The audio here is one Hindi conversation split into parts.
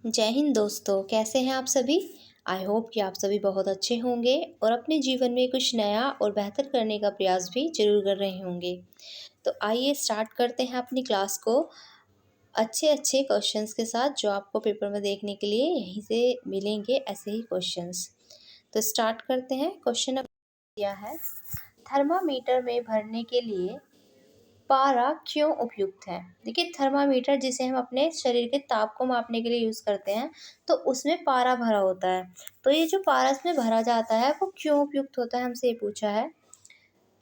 जय हिंद दोस्तों, कैसे हैं आप सभी। आई होप कि आप सभी बहुत अच्छे होंगे और अपने जीवन में कुछ नया और बेहतर करने का प्रयास भी जरूर कर रहे होंगे। तो आइए स्टार्ट करते हैं अपनी क्लास को अच्छे अच्छे क्वेश्चंस के साथ, जो आपको पेपर में देखने के लिए यहीं से मिलेंगे ऐसे ही क्वेश्चंस। तो स्टार्ट करते हैं। क्वेश्चन दिया है, थर्मामीटर में भरने के लिए पारा क्यों उपयुक्त है। देखिए, थर्मामीटर जिसे हम अपने शरीर के ताप को मापने के लिए यूज़ करते हैं, तो उसमें पारा भरा होता है। तो ये जो पारा इसमें भरा जाता है वो क्यों उपयुक्त होता है, हमसे ये पूछा है।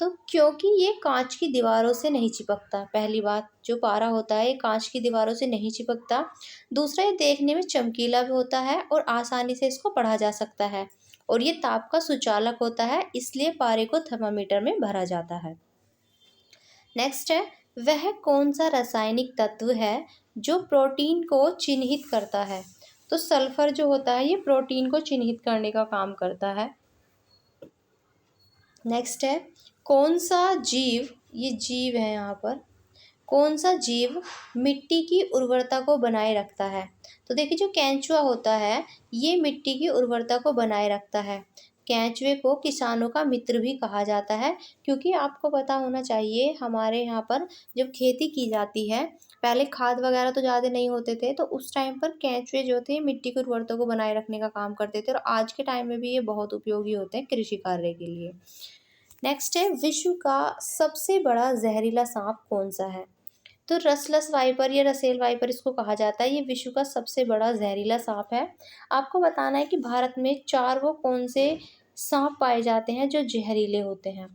तो क्योंकि ये कांच की दीवारों से नहीं चिपकता। पहली बात, जो पारा होता है ये कांच की दीवारों से नहीं चिपकता। दूसरा, ये देखने में चमकीला भी होता है और आसानी से इसको पढ़ा जा सकता है। और ये ताप का सुचालक होता है, इसलिए पारे को थर्मामीटर में भरा जाता है। नेक्स्ट है, वह कौन सा रासायनिक तत्व है जो प्रोटीन को चिन्हित करता है। तो सल्फर जो होता है ये प्रोटीन को चिन्हित करने का काम करता है। नेक्स्ट है, कौन सा जीव, ये जीव है यहाँ पर, कौन सा जीव मिट्टी की उर्वरता को बनाए रखता है। तो देखिए, जो केंचुआ होता है ये मिट्टी की उर्वरता को बनाए रखता है। केंचुए को किसानों का मित्र भी कहा जाता है, क्योंकि आपको पता होना चाहिए हमारे यहाँ पर जब खेती की जाती है, पहले खाद वगैरह तो ज़्यादा नहीं होते थे, तो उस टाइम पर केंचुए जो थे मिट्टी की उर्वरता को बनाए रखने का काम करते थे, और आज के टाइम में भी ये बहुत उपयोगी होते हैं कृषि कार्य के लिए। नेक्स्ट है, विश्व का सबसे बड़ा जहरीला सांप कौन सा है। तो रसलस वाइपर या रसेल वाइपर इसको कहा जाता है। ये विश्व का सबसे बड़ा जहरीला सांप है। आपको बताना है कि भारत में 4 वो कौन से सांप पाए जाते हैं जो जहरीले होते हैं।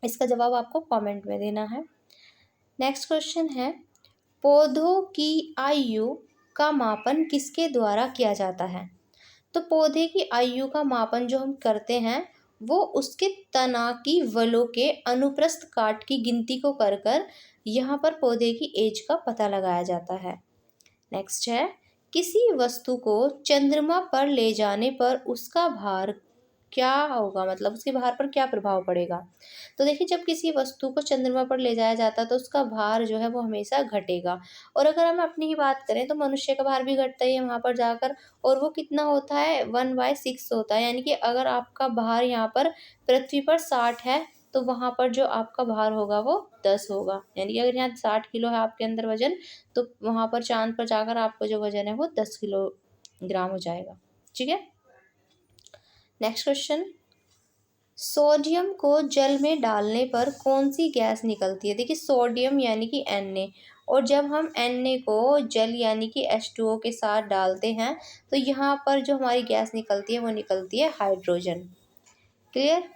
इसका जवाब आपको कमेंट में देना है। नेक्स्ट क्वेश्चन है, पौधों की आयु का मापन किसके द्वारा किया जाता है। तो पौधे की आयु का मापन जो हम करते हैं वो उसके तना की वलों के अनुप्रस्थ काट की गिनती को कर कर यहाँ पर पौधे की एज का पता लगाया जाता है। नेक्स्ट है, किसी वस्तु को चंद्रमा पर ले जाने पर उसका भार क्या होगा, मतलब उसके भार पर क्या प्रभाव पड़ेगा। तो देखिए, जब किसी वस्तु को चंद्रमा पर ले जाया जाता है तो उसका भार जो है वो हमेशा घटेगा। और अगर हम अपनी ही बात करें तो मनुष्य का भार भी घटता ही है वहाँ पर जाकर, और वो कितना होता है 1/6 होता है। यानी कि अगर आपका भार यहाँ पर पृथ्वी पर 60 है तो वहाँ पर जो आपका भार होगा वो 10 होगा। यानी कि अगर यहाँ 60 किलो है आपके अंदर वजन, तो वहाँ पर चांद पर जाकर आपका जो वजन है वो 10 किलोग्राम हो जाएगा। ठीक है। नेक्स्ट क्वेश्चन, सोडियम को जल में डालने पर कौन सी गैस निकलती है। देखिए, सोडियम यानी कि Na, और जब हम Na को जल यानी कि H2O के साथ डालते हैं तो यहाँ पर जो हमारी गैस निकलती है वो निकलती है हाइड्रोजन। क्लियर।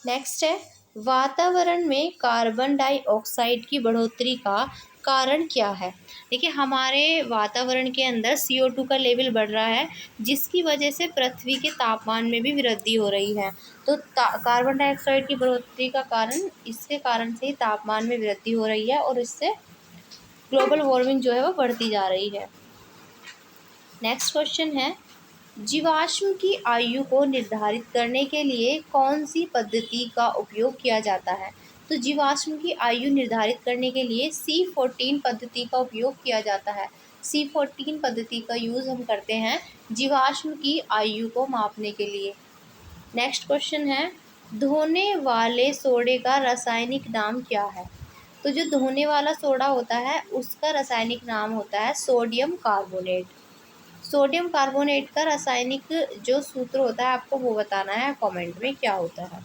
नेक्स्ट है, वातावरण में कार्बन डाइऑक्साइड की बढ़ोतरी का कारण क्या है। देखिए, हमारे वातावरण के अंदर CO2 का लेवल बढ़ रहा है, जिसकी वजह से पृथ्वी के तापमान में भी वृद्धि हो रही है। तो कार्बन डाइऑक्साइड की बढ़ोतरी का कारण, इसके कारण से ही तापमान में वृद्धि हो रही है और इससे ग्लोबल वार्मिंग जो है वो बढ़ती जा रही है। नेक्स्ट क्वेश्चन है, जीवाश्म की आयु को निर्धारित करने के लिए कौन सी पद्धति का उपयोग किया जाता है। तो जीवाश्म की आयु निर्धारित करने के लिए C14 पद्धति का उपयोग किया जाता है। C14 पद्धति का यूज़ हम करते हैं जीवाश्म की आयु को मापने के लिए। नेक्स्ट क्वेश्चन है, धोने वाले सोडे का रासायनिक नाम क्या है। तो जो धोने वाला सोडा होता है उसका रासायनिक नाम होता है सोडियम कार्बोनेट। सोडियम कार्बोनेट का रासायनिक जो सूत्र होता है आपको वो बताना है कमेंट में क्या होता है।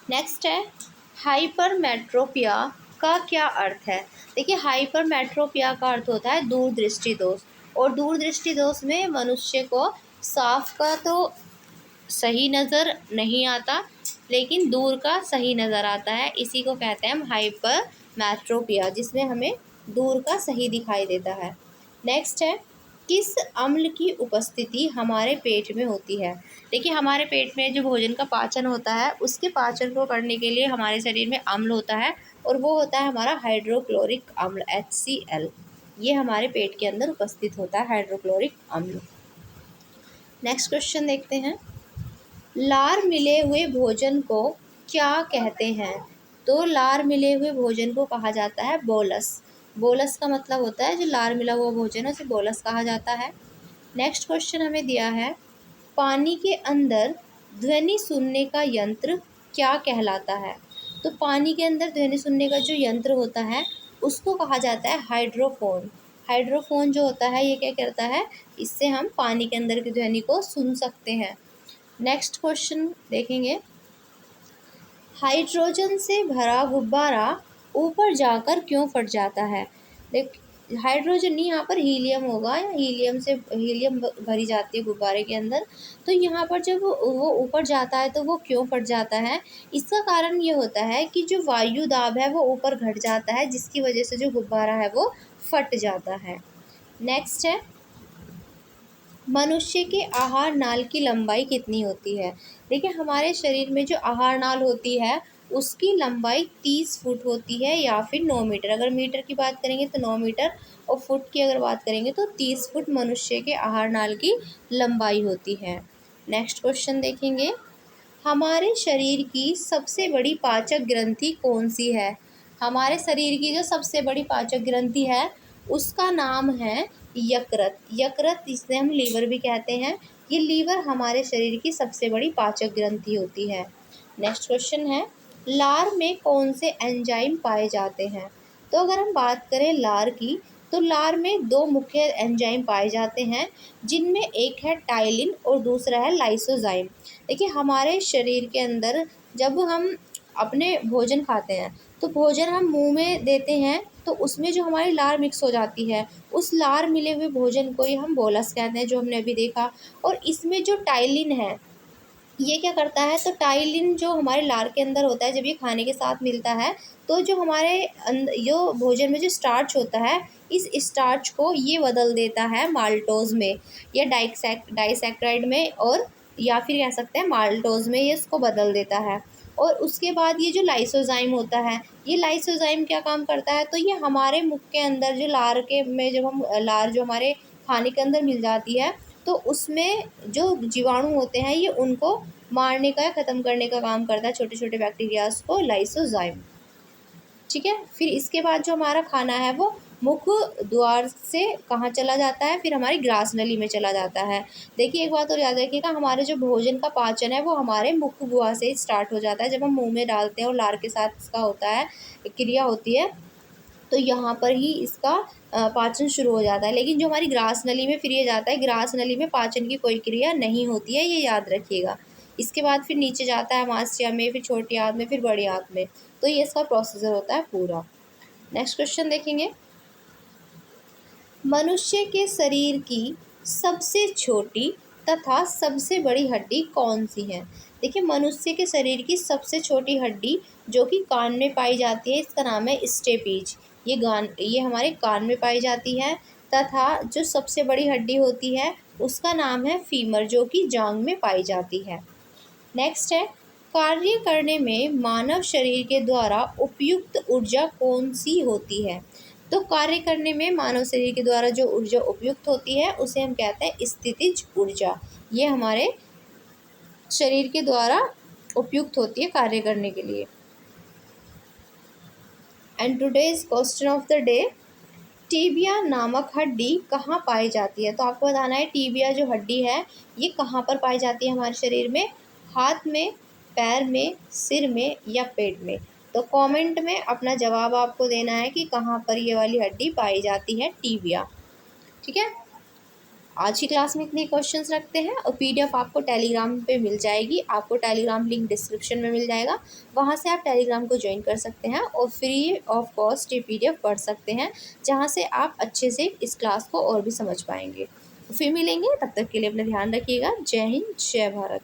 नेक्स्ट है, हाइपरमेट्रोपिया का क्या अर्थ है। देखिए, हाइपरमेट्रोपिया का अर्थ होता है दूरदृष्टि दोष, और दूरदृष्टि दोष में मनुष्य को साफ का तो सही नज़र नहीं आता, लेकिन दूर का सही नज़र आता है। इसी को कहते हैं हम हाइपरमेट्रोपिया, जिसमें हमें दूर का सही दिखाई देता है। नेक्स्ट है, किस अम्ल की उपस्थिति हमारे पेट में होती है। देखिए, हमारे पेट में जो भोजन का पाचन होता है उसके पाचन को करने के लिए हमारे शरीर में अम्ल होता है, और वो होता है हमारा हाइड्रोक्लोरिक अम्ल HCl। ये हमारे पेट के अंदर उपस्थित होता है हाइड्रोक्लोरिक अम्ल। नेक्स्ट क्वेश्चन देखते हैं, लार मिले हुए भोजन को क्या कहते हैं। तो लार मिले हुए भोजन को कहा जाता है बोलस। बोलस का मतलब होता है जो लार मिला हुआ भोजन है, उसे बोलस कहा जाता है। नेक्स्ट क्वेश्चन हमें दिया है, पानी के अंदर ध्वनि सुनने का यंत्र क्या कहलाता है? तो पानी के अंदर ध्वनि सुनने का जो यंत्र होता है उसको कहा जाता है हाइड्रोफोन। हाइड्रोफोन जो होता है ये क्या करता है, इससे हम पानी के अंदर की ध्वनि को सुन सकते हैं। नेक्स्ट क्वेश्चन देखेंगे, हाइड्रोजन से भरा गुब्बारा ऊपर जाकर क्यों फट जाता है? देख, हाइड्रोजन नहीं, यहाँ पर हीलियम होगा, या हीलियम भरी जाती है गुब्बारे के अंदर। तो यहाँ पर जब वो ऊपर जाता है तो वो क्यों फट जाता है? इसका कारण ये होता है कि जो वायु दाब है वो ऊपर घट जाता है, जिसकी वजह से जो गुब्बारा है वो फट जाता है। नेक्स्ट है, मनुष्य के आहार नाल की लंबाई कितनी होती है? देखिए, हमारे शरीर में जो आहार नाल होती है उसकी लंबाई 30 फुट होती है या फिर 9 मीटर। अगर मीटर की बात करेंगे तो 9 मीटर, और फुट की अगर बात करेंगे तो 30 फुट मनुष्य के आहार नाल की लंबाई होती है। नेक्स्ट क्वेश्चन देखेंगे, हमारे शरीर की सबसे बड़ी पाचक ग्रंथि कौन सी है? हमारे शरीर की जो सबसे बड़ी पाचक ग्रंथि है उसका नाम है यकृत। यकृत, जिसे हम लीवर भी कहते हैं, ये लीवर हमारे शरीर की सबसे बड़ी पाचक ग्रंथि होती है। नेक्स्ट क्वेश्चन है, लार में कौन से एंजाइम पाए जाते हैं? तो अगर हम बात करें लार की, तो लार में दो मुख्य एंजाइम पाए जाते हैं, जिनमें एक है टाइलिन और दूसरा है लाइसोजाइम। देखिए, हमारे शरीर के अंदर जब हम अपने भोजन खाते हैं तो भोजन हम मुंह में देते हैं, तो उसमें जो हमारी लार मिक्स हो जाती है, उस लार मिले हुए भोजन को ही हम बोलस कहते हैं, जो हमने अभी देखा। और इसमें जो टाइलिन है ये क्या करता है, तो टाइलिन जो हमारे लार के अंदर होता है, जब ये खाने के साथ मिलता है तो जो हमारे जो भोजन में जो स्टार्च होता है, इस स्टार्च को ये बदल देता है माल्टोज में या डाइसैक्राइड में, और या फिर कह सकते हैं माल्टोज में, ये इसको बदल देता है। और उसके बाद ये जो लाइसोजाइम होता है, ये लाइसोजाइम क्या काम करता है, तो ये हमारे मुख के अंदर जो लार के में जब हम लार जो हमारे खाने के अंदर मिल जाती है, तो उसमें जो जीवाणु होते हैं ये उनको मारने का या ख़त्म करने का काम करता है, छोटे छोटे बैक्टीरियाज को, लाइसोजाइम। ठीक है, फिर इसके बाद जो हमारा खाना है वो मुख द्वार से कहाँ चला जाता है, फिर हमारी ग्रास नली में चला जाता है। देखिए, एक बात और याद रखिएगा, हमारे जो भोजन का पाचन है वो हमारे मुख गुहा से स्टार्ट हो जाता है। जब हम मुंह में डालते हैं और लार के साथ इसका होता है, क्रिया होती है, तो यहाँ पर ही इसका पाचन शुरू हो जाता है। लेकिन जो हमारी ग्रास नली में फिर ये जाता है, ग्रास नली में पाचन की कोई क्रिया नहीं होती है, ये याद रखिएगा। इसके बाद फिर नीचे जाता है मांसपेशियों में, फिर छोटी आंत में, फिर बड़ी आंत में। तो ये इसका प्रोसीजर होता है पूरा। नेक्स्ट क्वेश्चन देखेंगे, मनुष्य के शरीर की सबसे छोटी तथा सबसे बड़ी हड्डी कौन सी है? देखिए, मनुष्य के शरीर की सबसे छोटी हड्डी जो कि कान में पाई जाती है, इसका नाम है स्टेपीज। ये हमारे कान में पाई जाती है। तथा जो सबसे बड़ी हड्डी होती है उसका नाम है फीमर, जो कि जांघ में पाई जाती है। नेक्स्ट है, कार्य करने में मानव शरीर के द्वारा उपयुक्त ऊर्जा कौन सी होती है? तो कार्य करने में मानव शरीर के द्वारा जो ऊर्जा उपयुक्त होती है उसे हम कहते हैं स्थितिज ऊर्जा। ये हमारे शरीर के द्वारा उपयुक्त होती है कार्य करने के लिए। And today's question of the day, tibia नामक हड्डी कहाँ पाई जाती है? तो आपको बताना है टीबिया जो हड्डी है ये कहाँ पर पाई जाती है हमारे शरीर में, हाथ में, पैर में, सिर में या पेट में? तो कमेंट में अपना जवाब आपको देना है कि कहाँ पर ये वाली हड्डी पाई जाती है, टीबिया। ठीक है, आज की क्लास में इतने क्वेश्चंस रखते हैं, और पीडीएफ आपको टेलीग्राम पे मिल जाएगी। आपको टेलीग्राम लिंक डिस्क्रिप्शन में मिल जाएगा, वहाँ से आप टेलीग्राम को ज्वाइन कर सकते हैं और फ्री ऑफ कॉस्ट ये पीडीएफ पढ़ सकते हैं, जहाँ से आप अच्छे से इस क्लास को और भी समझ पाएंगे। फिर मिलेंगे, तब तक के लिए अपना ध्यान रखिएगा। जय हिंद, जय भारत।